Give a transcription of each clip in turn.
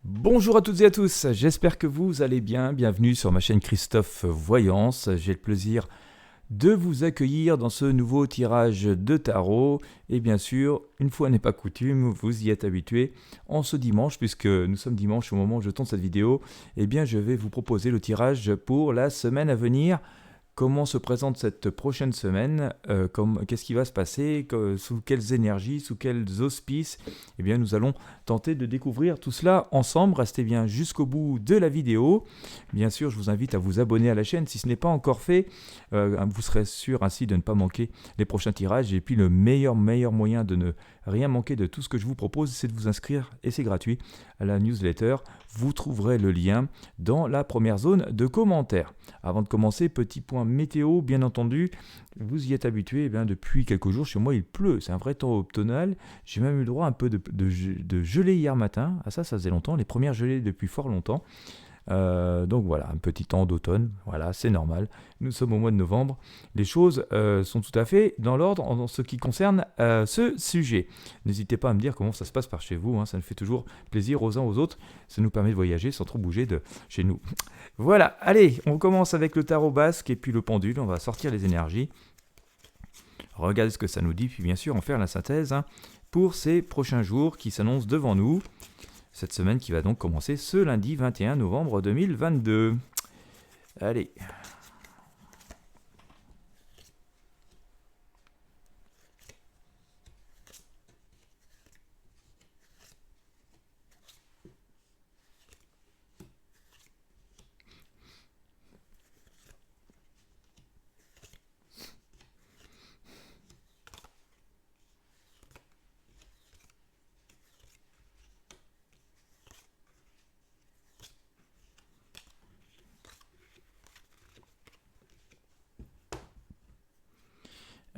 Bonjour à toutes et à tous, j'espère que vous allez bien. Bienvenue sur ma chaîne Christophe Voyance. J'ai le plaisir de vous accueillir dans ce nouveau tirage de tarot. Et bien sûr, une fois n'est pas coutume, vous y êtes habitués. En ce dimanche, puisque nous sommes dimanche au moment où je tourne cette vidéo, eh bien je vais vous proposer le tirage pour la semaine à venir. Comment se présente cette prochaine semaine, qu'est-ce qui va se passer, sous quelles énergies, sous quels auspices. Eh bien, nous allons tenter de découvrir tout cela ensemble. Restez bien jusqu'au bout de la vidéo. Bien sûr, je vous invite à vous abonner à la chaîne si ce n'est pas encore fait. Vous serez sûr ainsi de ne pas manquer les prochains tirages. Et puis, le meilleur moyen de ne rien manquer de tout ce que je vous propose, c'est de vous inscrire, et c'est gratuit, à la newsletter. Vous trouverez le lien dans la première zone de commentaires. Avant de commencer, petit point météo, bien entendu, vous y êtes habitué, depuis quelques jours, chez moi il pleut, c'est un vrai temps automnal. J'ai même eu le droit à un peu de gelée hier matin. Ah ça faisait longtemps, les premières gelées depuis fort longtemps. Donc voilà, un petit temps d'automne, voilà, c'est normal. Nous sommes au mois de novembre. Les choses sont tout à fait dans l'ordre en ce qui concerne ce sujet. N'hésitez pas à me dire comment ça se passe par chez vous, hein, ça nous fait toujours plaisir aux uns aux autres. Ça nous permet de voyager sans trop bouger de chez nous. Voilà, allez, on commence avec le tarot basque et puis le pendule. On va sortir les énergies, regarder ce que ça nous dit, puis bien sûr en faire la synthèse pour ces prochains jours qui s'annoncent devant nous. Cette semaine qui va donc commencer ce lundi 21 novembre 2022. Allez.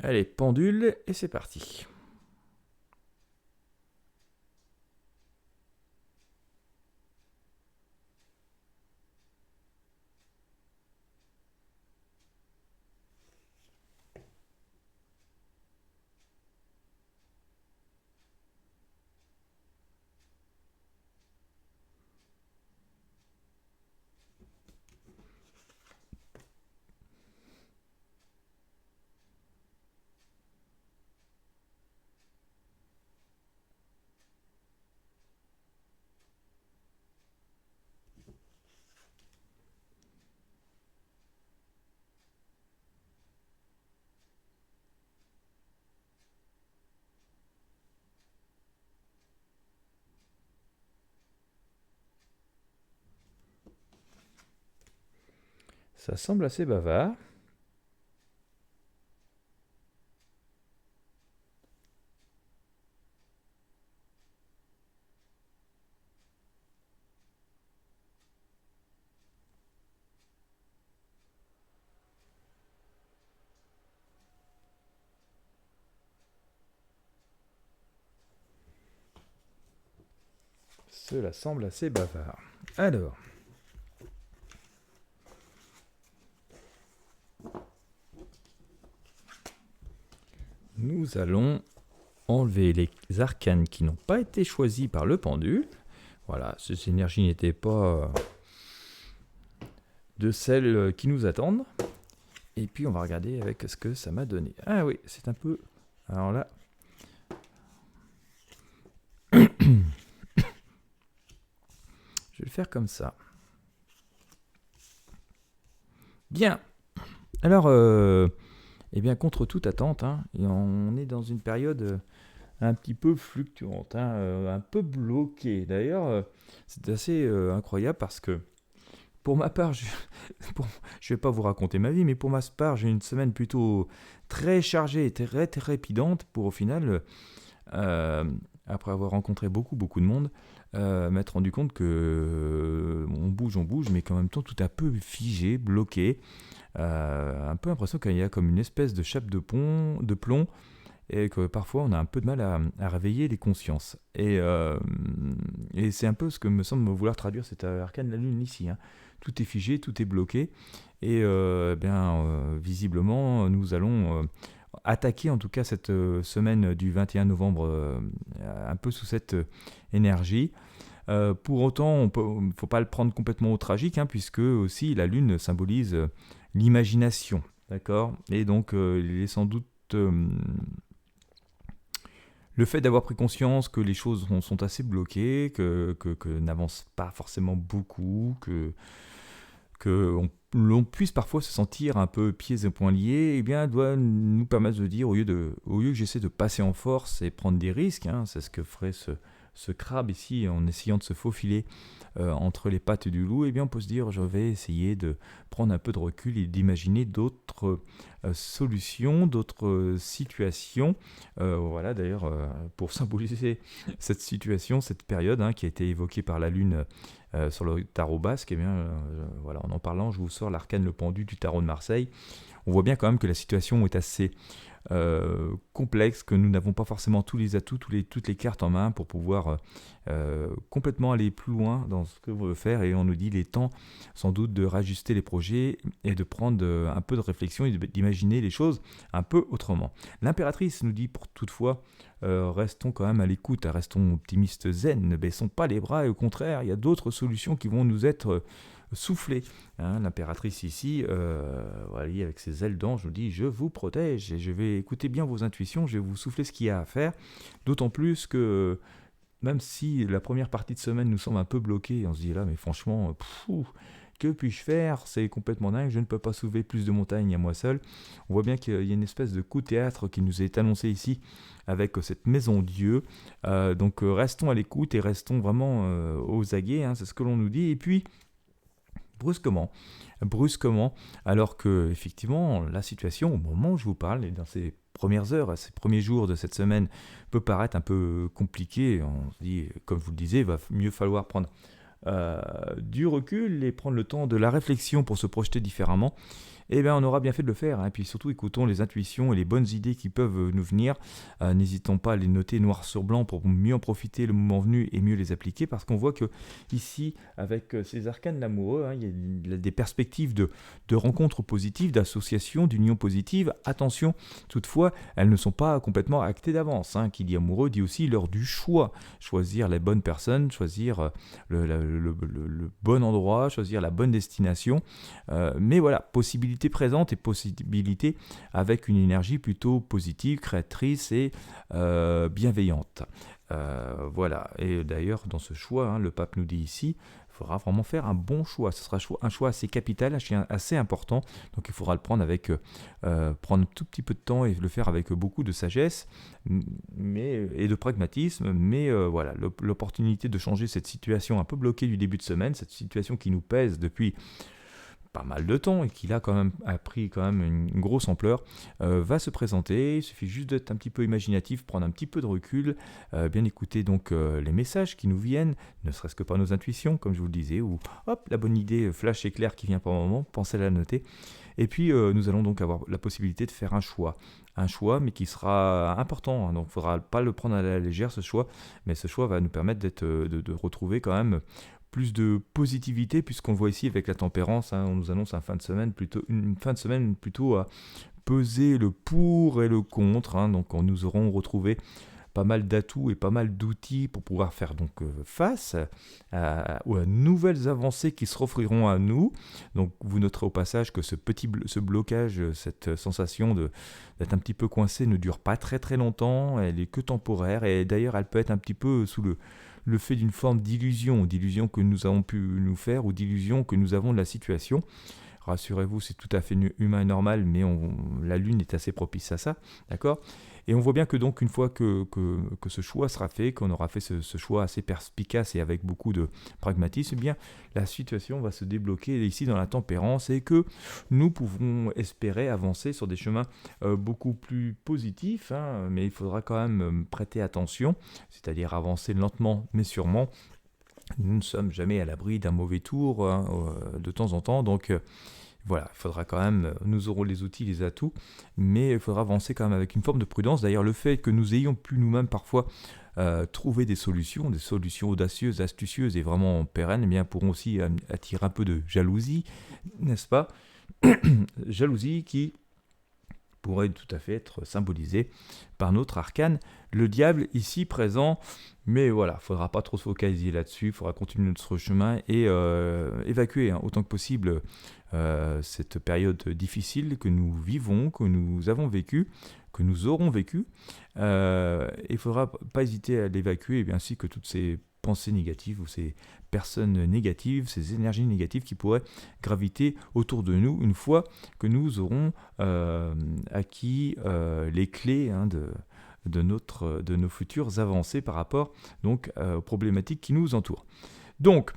Allez, pendule, et c'est parti. Ça semble assez bavard. Cela semble assez bavard. Alors. Nous allons enlever les arcanes qui n'ont pas été choisis par le pendule. Voilà, ces énergies n'étaient pas de celles qui nous attendent. Et puis on va regarder avec ce que ça m'a donné. Ah oui, c'est un peu... Alors là... Je vais le faire comme ça. Bien. Alors, eh bien, contre toute attente, on est dans une période un petit peu fluctuante, un peu bloquée. D'ailleurs, c'est assez incroyable parce que, pour ma part, je ne vais pas vous raconter ma vie, mais pour ma part, j'ai une semaine plutôt très chargée et très trépidante pour au final, après avoir rencontré beaucoup de monde, m'être rendu compte que on bouge, mais qu'en même temps tout un peu figé, bloqué. Un peu l'impression qu'il y a comme une espèce de chape de plomb et que parfois on a un peu de mal à réveiller les consciences. Et c'est un peu ce que me semble vouloir traduire cet arcane de la lune ici. Tout est figé, tout est bloqué. Et visiblement, nous allons attaquer en tout cas cette semaine du 21 novembre un peu sous cette énergie. Pour autant, il ne faut pas le prendre complètement au tragique, hein, puisque aussi la Lune symbolise l'imagination, d'accord. Et donc, il est sans doute le fait d'avoir pris conscience que les choses sont assez bloquées, que n'avancent pas forcément beaucoup, l'on puisse parfois se sentir un peu pieds et poings liés, eh bien, doit nous permettre de dire, au lieu que j'essaie de passer en force et prendre des risques, hein, c'est ce que ferait ce crabe ici en essayant de se faufiler entre les pattes du loup, eh bien on peut se dire je vais essayer de prendre un peu de recul et d'imaginer d'autres solutions, d'autres situations. Voilà d'ailleurs pour symboliser cette situation, cette période hein, qui a été évoquée par la Lune sur le tarot basque, eh bien voilà, en en parlant je vous sors l'arcane le pendu du tarot de Marseille. On voit bien quand même que la situation est assez complexe, que nous n'avons pas forcément tous les atouts, toutes les cartes en main pour pouvoir complètement aller plus loin dans ce que l'on veut faire, et on nous dit il est temps sans doute de rajuster les projets et de prendre un peu de réflexion et d'imaginer les choses un peu autrement. L'impératrice nous dit pour toutefois restons quand même à l'écoute, restons optimistes zen, ne baissons pas les bras et au contraire il y a d'autres solutions qui vont nous être soufflées. Hein, l'impératrice ici, voilà, avec ses ailes d'ange, nous dit je vous protège et je vais écouter bien vos intuitions, je vais vous souffler ce qu'il y a à faire, d'autant plus que même si la première partie de semaine nous semble un peu bloquée, on se dit là mais franchement, que puis-je faire? C'est complètement dingue, je ne peux pas soulever plus de montagnes à moi seul. On voit bien qu'il y a une espèce de coup de théâtre qui nous est annoncé ici avec cette maison Dieu. Donc restons à l'écoute et restons vraiment aux aguets, hein, c'est ce que l'on nous dit. Et puis brusquement, alors que effectivement la situation au moment où je vous parle et dans ces premières heures, ces premiers jours de cette semaine peut paraître un peu compliqué. On se dit, comme je vous le disais, il va mieux falloir prendre du recul et prendre le temps de la réflexion pour se projeter différemment. Eh bien, on aura bien fait de le faire. Hein. Et puis surtout, écoutons les intuitions et les bonnes idées qui peuvent nous venir. N'hésitons pas à les noter noir sur blanc pour mieux en profiter le moment venu et mieux les appliquer. Parce qu'on voit que ici, avec ces arcanes l'amoureux, hein, il y a des perspectives de rencontres positives, d'associations, d'unions positives. Attention, toutefois, elles ne sont pas complètement actées d'avance. Hein. Qui dit amoureux dit aussi l'heure du choix. Choisir la bonne personne, choisir le bon endroit, choisir la bonne destination. Mais voilà, possibilité présente et possibilité avec une énergie plutôt positive, créatrice et bienveillante. Voilà, et d'ailleurs dans ce choix, hein, le pape nous dit ici, il faudra vraiment faire un bon choix. Ce sera un choix assez capital, assez important. Donc il faudra le prendre prendre un tout petit peu de temps et le faire avec beaucoup de sagesse et de pragmatisme. Mais voilà, l'opportunité de changer cette situation un peu bloquée du début de semaine, cette situation qui nous pèse depuis pas mal de temps et qui là quand même a pris quand même une grosse ampleur, va se présenter. Il suffit juste d'être un petit peu imaginatif, prendre un petit peu de recul, bien écouter donc les messages qui nous viennent, ne serait-ce que par nos intuitions, comme je vous le disais, ou hop, la bonne idée flash éclair qui vient par moment, pensez à la noter. Et puis nous allons donc avoir la possibilité de faire un choix mais qui sera important, hein. Donc il ne faudra pas le prendre à la légère ce choix, mais ce choix va nous permettre de retrouver quand même plus de positivité, puisqu'on le voit ici avec la tempérance, hein, on nous annonce une fin de semaine plutôt à peser le pour et le contre, hein, donc nous aurons retrouvé pas mal d'atouts et pas mal d'outils pour pouvoir faire donc face aux nouvelles avancées qui se offriront à nous. Donc vous noterez au passage que ce blocage, cette sensation d'être un petit peu coincé ne dure pas très très longtemps, elle est que temporaire, et d'ailleurs elle peut être un petit peu sous le fait d'une forme d'illusion que nous avons pu nous faire, ou d'illusion que nous avons de la situation. Rassurez-vous, c'est tout à fait humain et normal, mais la Lune est assez propice à ça, d'accord ? Et on voit bien que donc une fois que ce choix sera fait, qu'on aura fait ce choix assez perspicace et avec beaucoup de pragmatisme, eh bien la situation va se débloquer ici dans la tempérance, et que nous pouvons espérer avancer sur des chemins beaucoup plus positifs, hein, mais il faudra quand même prêter attention, c'est-à-dire avancer lentement mais sûrement. Nous ne sommes jamais à l'abri d'un mauvais tour, hein, de temps en temps, donc voilà, il faudra quand même, nous aurons les outils, les atouts, mais il faudra avancer quand même avec une forme de prudence. D'ailleurs, le fait que nous ayons pu nous-mêmes parfois trouver des solutions audacieuses, astucieuses et vraiment pérennes, eh bien, pourront aussi attirer un peu de jalousie, n'est-ce pas ? Jalousie qui pourrait tout à fait être symbolisé par notre arcane, le diable ici présent. Mais voilà, il ne faudra pas trop se focaliser là-dessus, il faudra continuer notre chemin et évacuer autant que possible cette période difficile que nous vivons, que nous avons vécue, que nous aurons vécu. Il ne faudra pas hésiter à l'évacuer, ainsi que toutes ces pensées négatives ou ces personnes négatives, ces énergies négatives qui pourraient graviter autour de nous une fois que nous aurons acquis les clés de nos futures avancées par rapport donc, aux problématiques qui nous entourent. Donc,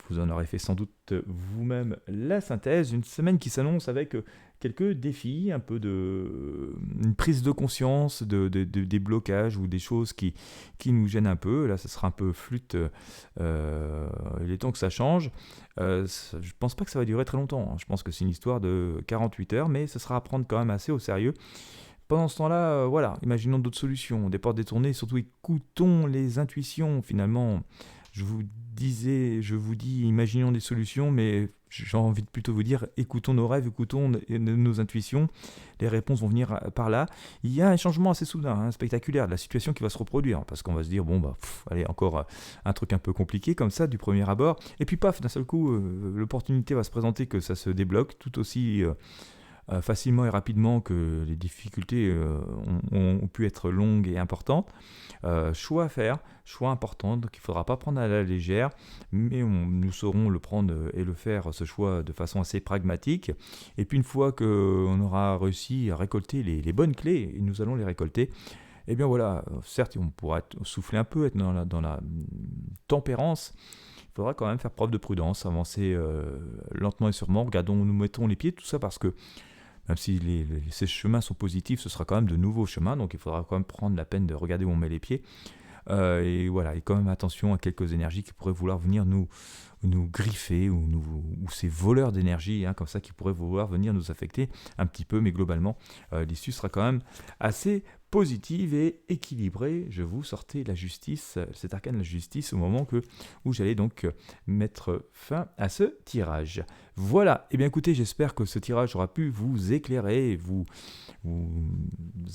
vous en aurez fait sans doute vous-même la synthèse, une semaine qui s'annonce avec quelques défis, un peu une prise de conscience des blocages ou des choses qui nous gênent un peu. Là, ça sera un peu flûte, il est temps que ça change. Je ne pense pas que ça va durer très longtemps, je pense que c'est une histoire de 48 heures, mais ce sera à prendre quand même assez au sérieux. Pendant ce temps-là, voilà, imaginons d'autres solutions, des portes détournées, surtout écoutons les intuitions finalement. Je vous dis, imaginons des solutions, mais j'ai envie de plutôt vous dire, écoutons nos rêves, écoutons nos intuitions, les réponses vont venir par là. Il y a un changement assez soudain, spectaculaire, de la situation qui va se reproduire, parce qu'on va se dire, allez, encore un truc un peu compliqué comme ça, du premier abord, et puis paf, d'un seul coup, l'opportunité va se présenter que ça se débloque, tout aussi facilement et rapidement que les difficultés ont pu être longues et importantes. Choix à faire, choix important, donc il ne faudra pas prendre à la légère, mais nous saurons le prendre et le faire, ce choix, de façon assez pragmatique. Et puis une fois qu'on aura réussi à récolter les bonnes clés, et nous allons les récolter, et bien voilà, certes on pourra souffler un peu, être dans la tempérance. Il faudra quand même faire preuve de prudence, avancer lentement et sûrement, regardons où nous mettons les pieds, tout ça parce que même si ces chemins sont positifs, ce sera quand même de nouveaux chemins, donc il faudra quand même prendre la peine de regarder où on met les pieds. Et voilà, et quand même attention à quelques énergies qui pourraient vouloir venir nous griffer, ou ces voleurs d'énergie, comme ça, qui pourraient vouloir venir nous affecter un petit peu, mais globalement, l'issue sera quand même assez positive et équilibrée. Je vous sortais la justice, cet arcane de la justice, au moment où j'allais donc mettre fin à ce tirage. Voilà, et bien écoutez, j'espère que ce tirage aura pu vous éclairer et vous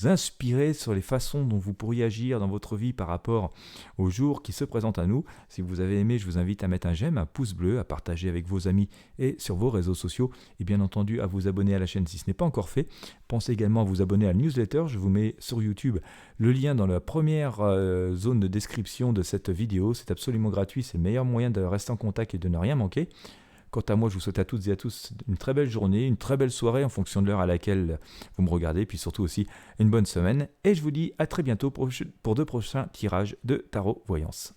inspirer sur les façons dont vous pourriez agir dans votre vie par rapport aux jours qui se présentent à nous. Si vous avez aimé, je vous invite à mettre un j'aime, un pouce bleu, à partager avec vos amis et sur vos réseaux sociaux, et bien entendu à vous abonner à la chaîne si ce n'est pas encore fait. Pensez également à vous abonner à la newsletter, je vous mets sur YouTube le lien dans la première zone de description de cette vidéo. C'est absolument gratuit, c'est le meilleur moyen de rester en contact et de ne rien manquer. Quant à moi, je vous souhaite à toutes et à tous une très belle journée, une très belle soirée en fonction de l'heure à laquelle vous me regardez, puis surtout aussi une bonne semaine. Et je vous dis à très bientôt pour de prochains tirages de Tarot Voyance.